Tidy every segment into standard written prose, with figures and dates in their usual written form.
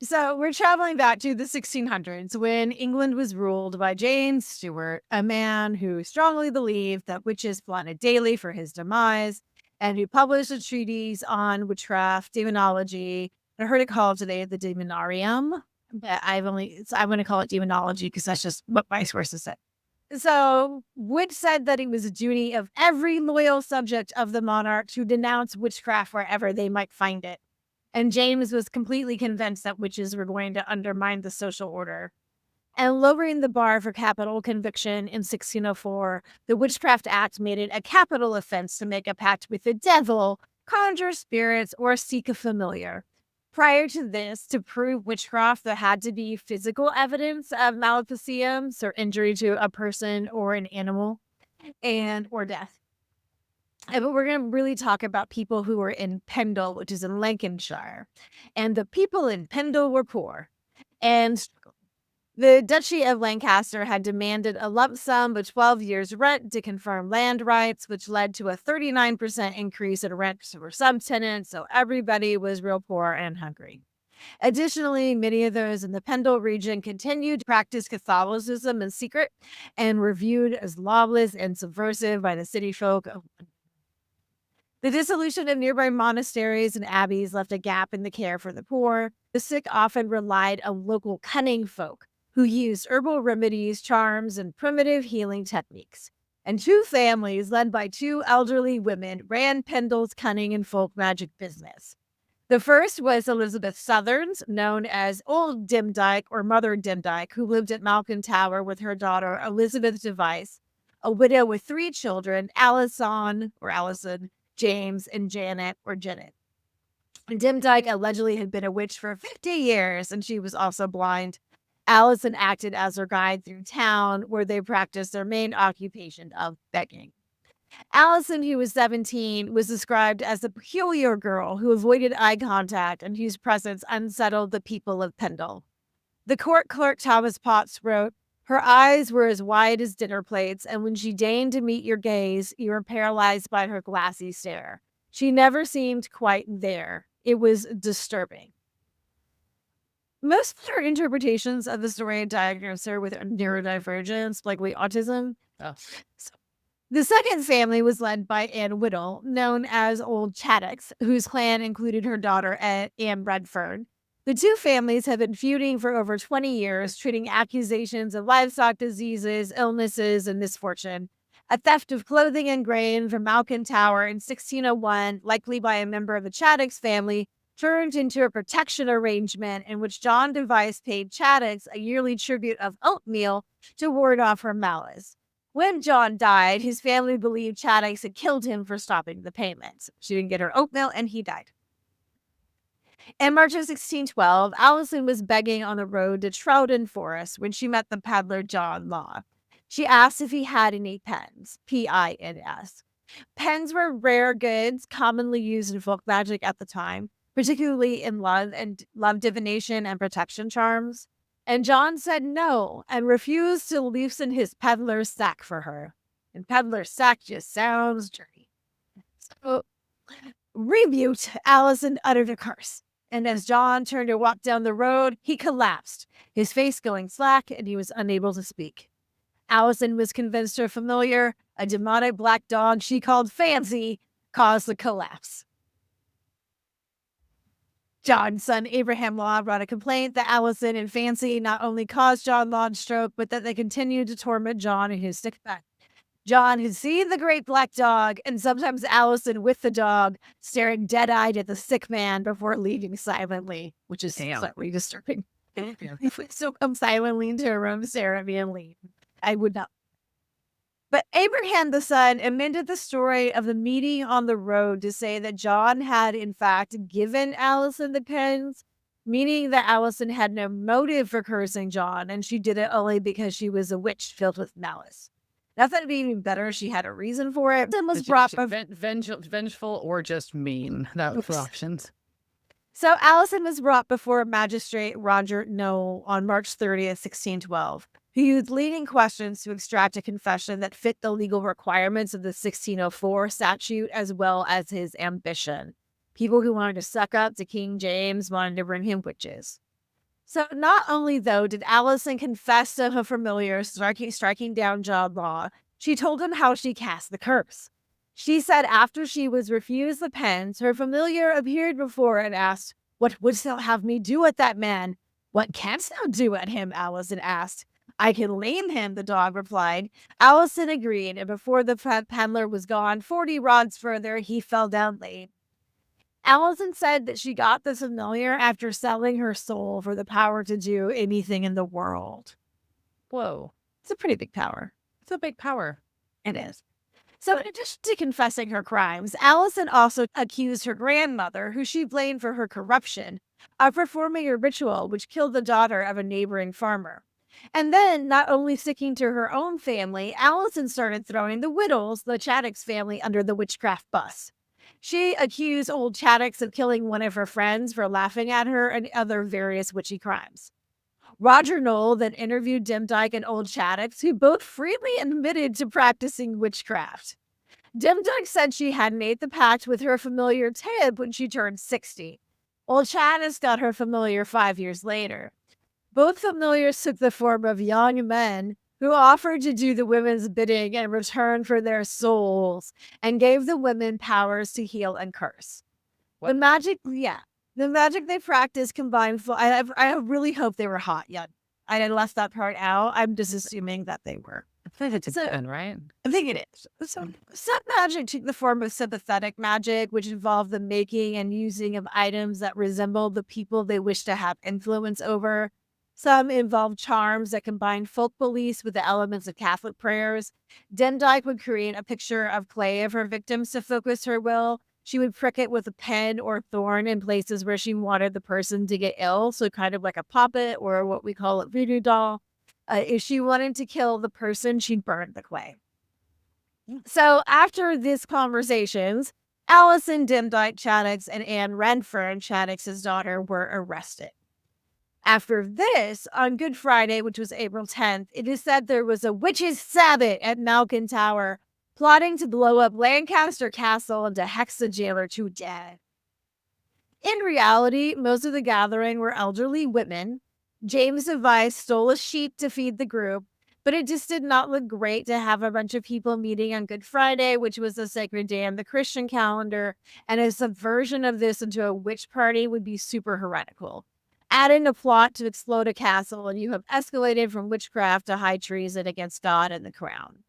So we're traveling back to the 1600s when England was ruled by James Stuart, a man who strongly believed that witches plotted daily for his demise and who published a treatise on witchcraft, demonology. I heard it called today the Demonarium, but I'm going to call it demonology because that's just what my sources said. So, Wood said that it was a duty of every loyal subject of the monarch to denounce witchcraft wherever they might find it. And James was completely convinced that witches were going to undermine the social order. And lowering the bar for capital conviction in 1604, the Witchcraft Act made it a capital offense to make a pact with the devil, conjure spirits, or seek a familiar. Prior to this, to prove witchcraft, there had to be physical evidence of maleficium, or injury to a person or an animal, or death. But we're going to really talk about people who were in Pendle, which is in Lancashire. And the people in Pendle were poor. And the Duchy of Lancaster had demanded a lump sum of 12 years' rent to confirm land rights, which led to a 39% increase in rent for subtenants. So everybody was real poor and hungry. Additionally, many of those in the Pendle region continued to practice Catholicism in secret and were viewed as lawless and subversive by the city folk. The dissolution of nearby monasteries and abbeys left a gap in the care for the poor. The sick often relied on local cunning folk who used herbal remedies, charms, and primitive healing techniques. And two families, led by two elderly women, ran Pendle's cunning and folk magic business. The first was Elizabeth Southerns, known as Old Dimdyke or Mother Dimdyke, who lived at Malkin Tower with her daughter Elizabeth Device, a widow with three children, Allison, James, and Jennet, or Jennet. Dimdyke allegedly had been a witch for 50 years, and she was also blind. Allison acted as her guide through town, where they practiced their main occupation of begging. Allison, who was 17, was described as a peculiar girl who avoided eye contact and whose presence unsettled the people of Pendle. The court clerk Thomas Potts wrote, "Her eyes were as wide as dinner plates, and when she deigned to meet your gaze, you were paralyzed by her glassy stare. She never seemed quite there. It was disturbing." Most of her interpretations of the story diagnose her with neurodivergence, likely autism. Oh. So, the second family was led by Anne Whittle, known as Old Chaddocks, whose clan included her daughter Anne Redfern. The two families have been feuding for over 20 years, treating accusations of livestock diseases, illnesses, and misfortune. A theft of clothing and grain from Malkin Tower in 1601, likely by a member of the Chaddocks family, turned into a protection arrangement in which John Device paid Chaddocks a yearly tribute of oatmeal to ward off her malice. When John died, his family believed Chaddocks had killed him for stopping the payments. She didn't get her oatmeal, and he died. In March of 1612, Allison was begging on the road to Troughton Forest when she met the peddler John Law. She asked if he had any pens, Pins. Pens were rare goods commonly used in folk magic at the time, particularly in love divination and protection charms. And John said no and refused to loosen his peddler's sack for her. And peddler's sack just sounds dirty. So, rebuked, Allison uttered a curse. And as John turned to walk down the road, he collapsed, his face going slack, and he was unable to speak. Allison was convinced her familiar, a demonic black dog she called Fancy, caused the collapse. John's son, Abraham Law, brought a complaint that Allison and Fancy not only caused John Law's stroke, but that they continued to torment John in his sick bed. John had seen the great black dog, and sometimes Allison with the dog, staring dead-eyed at the sick man before leaving silently, which is slightly disturbing. If we still come silently into a room, stare at me, and leave. I would not. But Abraham the son amended the story of the meeting on the road to say that John had, in fact, given Allison the pens, meaning that Allison had no motive for cursing John, and she did it only because she was a witch filled with malice. Not that it'd be even better, she had a reason for it. Then was brought vengeful or just mean. That was options. So Allison was brought before Magistrate Roger Noel on March 30th, 1612. He used leading questions to extract a confession that fit the legal requirements of the 1604 statute as well as his ambition. People who wanted to suck up to King James wanted to bring him witches. So not only, though, did Allison confess to her familiar striking down John Law, she told him how she cast the curse. She said after she was refused the pens, her familiar appeared before and asked, "What wouldst thou have me do at that man?" "What canst thou do at him?" Allison asked. "I can lame him," the dog replied. Allison agreed, and before the peddler was gone 40 rods further, he fell down lame. Allison said that she got the familiar after selling her soul for the power to do anything in the world. Whoa. It's a pretty big power. It's a big power. It is. So, in addition to confessing her crimes, Allison also accused her grandmother, who she blamed for her corruption, of performing a ritual which killed the daughter of a neighboring farmer. And then, not only sticking to her own family, Allison started throwing the Whittles, the Chattox family, under the witchcraft bus. She accused old Chattox of killing one of her friends for laughing at her and other various witchy crimes. Roger Knoll then interviewed Demdike and old Chattox, who both freely admitted to practicing witchcraft. Demdike said she had made the pact with her familiar Tib when she turned 60. Old Chattox got her familiar 5 years later. Both familiars took the form of young men who offered to do the women's bidding in return for their souls and gave the women powers to heal and curse. What? The magic they practiced combined. I really hope they were hot young. I left that part out. I'm just assuming that they were. I think it's So- good, right? I think it is. So, some magic took the form of sympathetic magic, which involved the making and using of items that resembled the people they wished to have influence over. Some involved charms that combined folk beliefs with the elements of Catholic prayers. Demdike would create a picture of clay of her victims to focus her will. She would prick it with a pen or thorn in places where she wanted the person to get ill, so kind of like a puppet or what we call a voodoo doll. If she wanted to kill the person, she'd burn the clay. So after these conversations, Allison, Demdike, Chattox, and Anne Renfern, Chattox's daughter, were arrested. After this, on Good Friday, which was April 10th, it is said there was a witches' Sabbath at Malkin Tower, plotting to blow up Lancaster Castle and to hex the jailer to death. In reality, most of the gathering were elderly women. James Device stole a sheep to feed the group, but it just did not look great to have a bunch of people meeting on Good Friday, which was a sacred day in the Christian calendar, and a subversion of this into a witch party would be super heretical. Add in a plot to explode a castle, and you have escalated from witchcraft to high treason against God and the crown.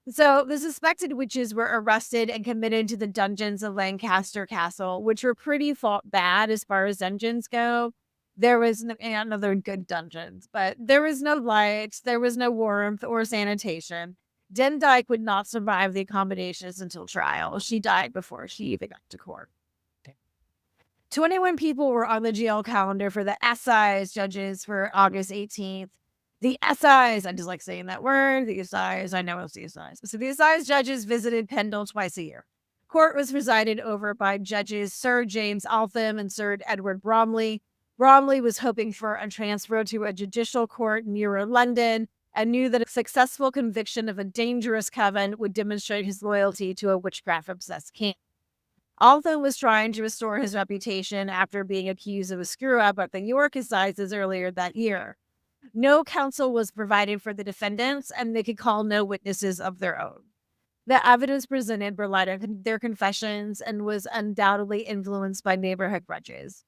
So the suspected witches were arrested and committed to the dungeons of Lancaster Castle, which were pretty bad as far as dungeons go. There was another good dungeons, but there was no light, there was no warmth or sanitation. Demdike would not survive the accommodations until trial. She died before she even got to court. 21 people were on the jail calendar for the Assizes judges for August 18th. The Assizes, I just like saying that word. The Assizes, I know it's the Assizes. So the Assizes judges visited Pendle twice a year. Court was presided over by judges Sir James Altham and Sir Edward Bromley. Bromley was hoping for a transfer to a judicial court nearer London and knew that a successful conviction of a dangerous coven would demonstrate his loyalty to a witchcraft-obsessed king. Altham was trying to restore his reputation after being accused of a screw-up at the York Assizes earlier that year. No counsel was provided for the defendants, and they could call no witnesses of their own. The evidence presented relied on their confessions and was undoubtedly influenced by neighborhood grudges.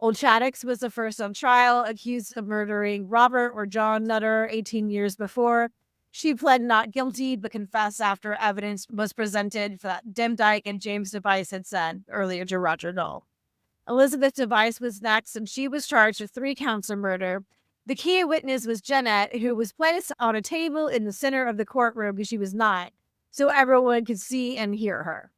Old Chattox was the first on trial, accused of murdering Robert or John Nutter 18 years before. She pled not guilty, but confessed after evidence was presented that Demdike and James Device had said earlier to Roger Knoll. Elizabeth Device was next, and she was charged with 3 counts of murder. The key witness was Jennet, who was placed on a table in the center of the courtroom because she was not, so everyone could see and hear her.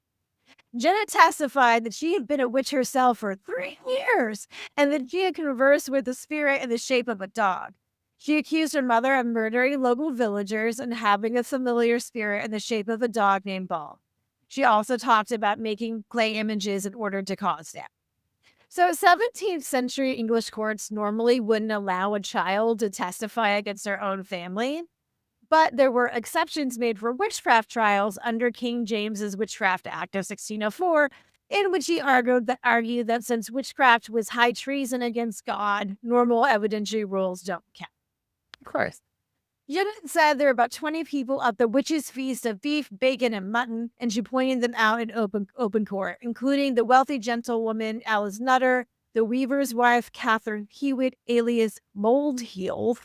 Jennet testified that she had been a witch herself for 3 years and that she had conversed with the spirit in the shape of a dog. She accused her mother of murdering local villagers and having a familiar spirit in the shape of a dog named Ball. She also talked about making clay images in order to cause death. So 17th century English courts normally wouldn't allow a child to testify against their own family, but there were exceptions made for witchcraft trials under King James's Witchcraft Act of 1604 in which he argued that since witchcraft was high treason against God, normal evidentiary rules don't count. Of course. Jennet said there were about 20 people at the witches' feast of beef, bacon, and mutton, and she pointed them out in open court, including the wealthy gentlewoman Alice Nutter, the weaver's wife Catherine Hewitt, alias Moldheel,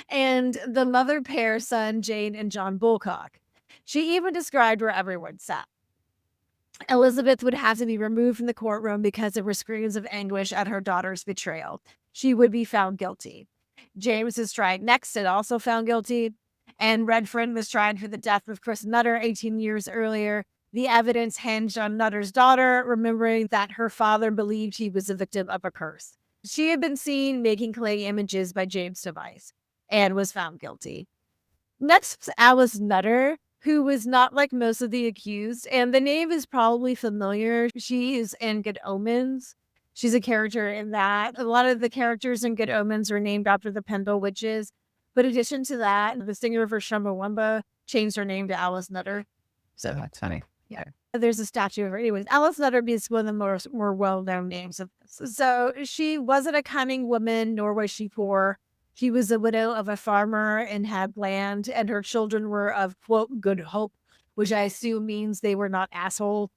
and the mother pair's son Jane and John Bulcock. She even described where everyone sat. Elizabeth would have to be removed from the courtroom because of her screams of anguish at her daughter's betrayal. She would be found guilty. James was tried next and also found guilty. And Redfern was tried for the death of Chris Nutter 18 years earlier. The evidence hinged on Nutter's daughter, remembering that her father believed he was a victim of a curse. She had been seen making clay images by James Device and was found guilty. Next was Alice Nutter, who was not like most of the accused, and the name is probably familiar. She is in Good Omens. She's a character in that. A lot of the characters in Good Omens were named after the Pendle Witches. But in addition to that, the singer for Chumbawamba changed her name to Alice Nutter. So that's funny. Yeah. There's a statue of her. Anyways, Alice Nutter is one of the more well-known names of this. So she wasn't a cunning woman, nor was she poor. She was the widow of a farmer and had land, and her children were of, quote, good hope, which I assume means they were not asshole.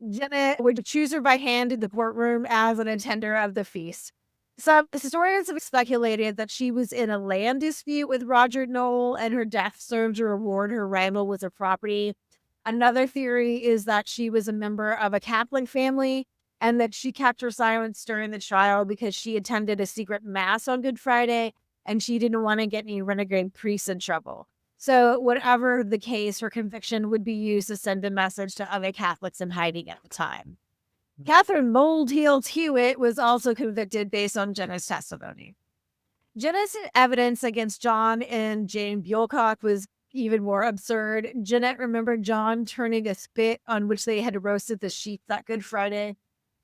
Jennet would choose her by hand in the courtroom as an attender of the feast. Some historians have speculated that she was in a land dispute with Roger Knoll, and her death served to reward her rival with her property. Another theory is that she was a member of a Catholic family and that she kept her silence during the trial because she attended a secret mass on Good Friday and she didn't want to get any renegade priests in trouble. So whatever the case, her conviction would be used to send a message to other Catholics in hiding at the time. Catherine Moldheels Hewitt was also convicted based on Jennet's testimony. Jennet's evidence against John and Jane Bulcock was even more absurd. Jennet remembered John turning a spit on which they had roasted the sheep that Good Friday.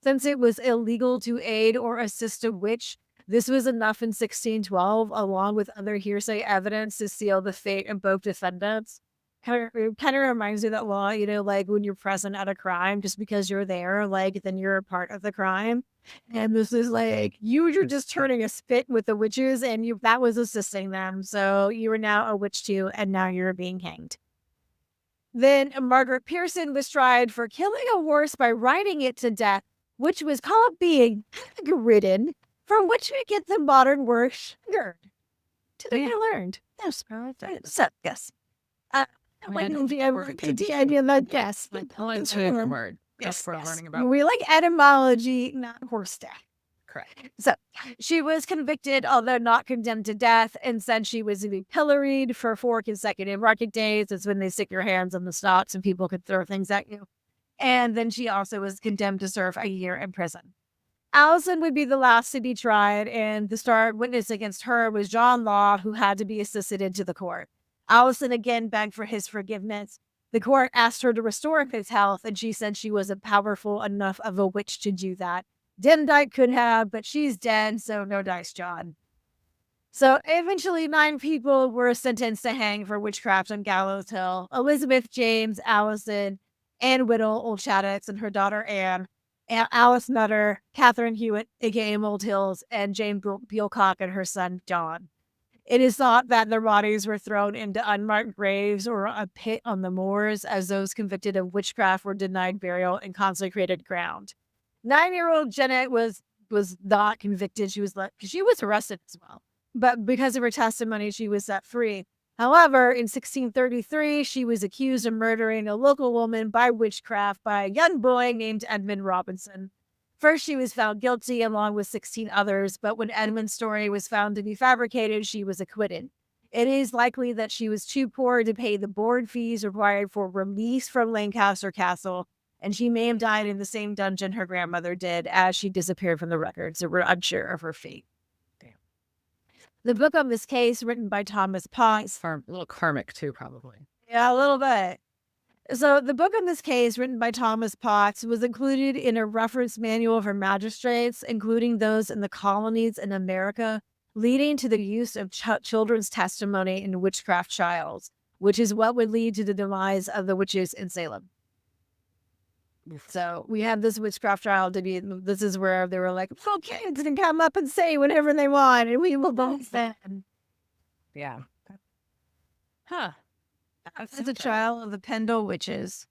Since it was illegal to aid or assist a witch, this was enough in 1612, along with other hearsay evidence to seal the fate of both defendants. Kind of reminds me of that law, like when you're present at a crime, just because you're there, like then you're a part of the crime. And this is like, you were just turning a spit with the witches and that was assisting them. So you are now a witch too, and now you're being hanged. Then Margaret Pearson was tried for killing a horse by riding it to death, which was called being ridden, from which we get the modern word sugared. Today I learned. Yes. So, yes. When you ever the idea that yes. It's a word. Yes, We're yes. learning about. We like etymology, not horse death. Correct. So she was convicted, although not condemned to death, and said she was to be pilloried for 4 consecutive market days. It's when they stick your hands on the stocks and people could throw things at you. And then she also was condemned to serve a year in prison. Allison would be the last to be tried, and the star witness against her was John Law, who had to be assisted into the court. Allison again begged for his forgiveness. The court asked her to restore his health, and she said she wasn't powerful enough of a witch to do that. Demdike could have, but she's dead, so no dice, John. So eventually 9 people were sentenced to hang for witchcraft on Gallows Hill. Elizabeth, James, Allison, Anne Whittle, Old Shaddocks, and her daughter Anne, Alice Nutter, Catherine Hewitt, aka Moldhills, and Jane Bulcock and her son John. It is thought that their bodies were thrown into unmarked graves or a pit on the moors, as those convicted of witchcraft were denied burial in consecrated ground. 9-year-old Jennet was not convicted. She was arrested as well, but because of her testimony, she was set free. However, in 1633, she was accused of murdering a local woman by witchcraft by a young boy named Edmund Robinson. First, she was found guilty along with 16 others, but when Edmund's story was found to be fabricated, she was acquitted. It is likely that she was too poor to pay the board fees required for release from Lancaster Castle, and she may have died in the same dungeon her grandmother did, as she disappeared from the records, so we're unsure of her fate. The book on this case, written by Thomas Potts. A little karmic too, probably. Yeah, a little bit. So the book on this case, written by Thomas Potts, was included in a reference manual for magistrates, including those in the colonies in America, leading to the use of children's testimony in witchcraft trials, which is what would lead to the demise of the witches in Salem. So we have this witchcraft trial to be. This is where they were like, "Little kids can come up and say whatever they want, and we will both them." Yeah. Huh. It's a trial of the Pendle Witches.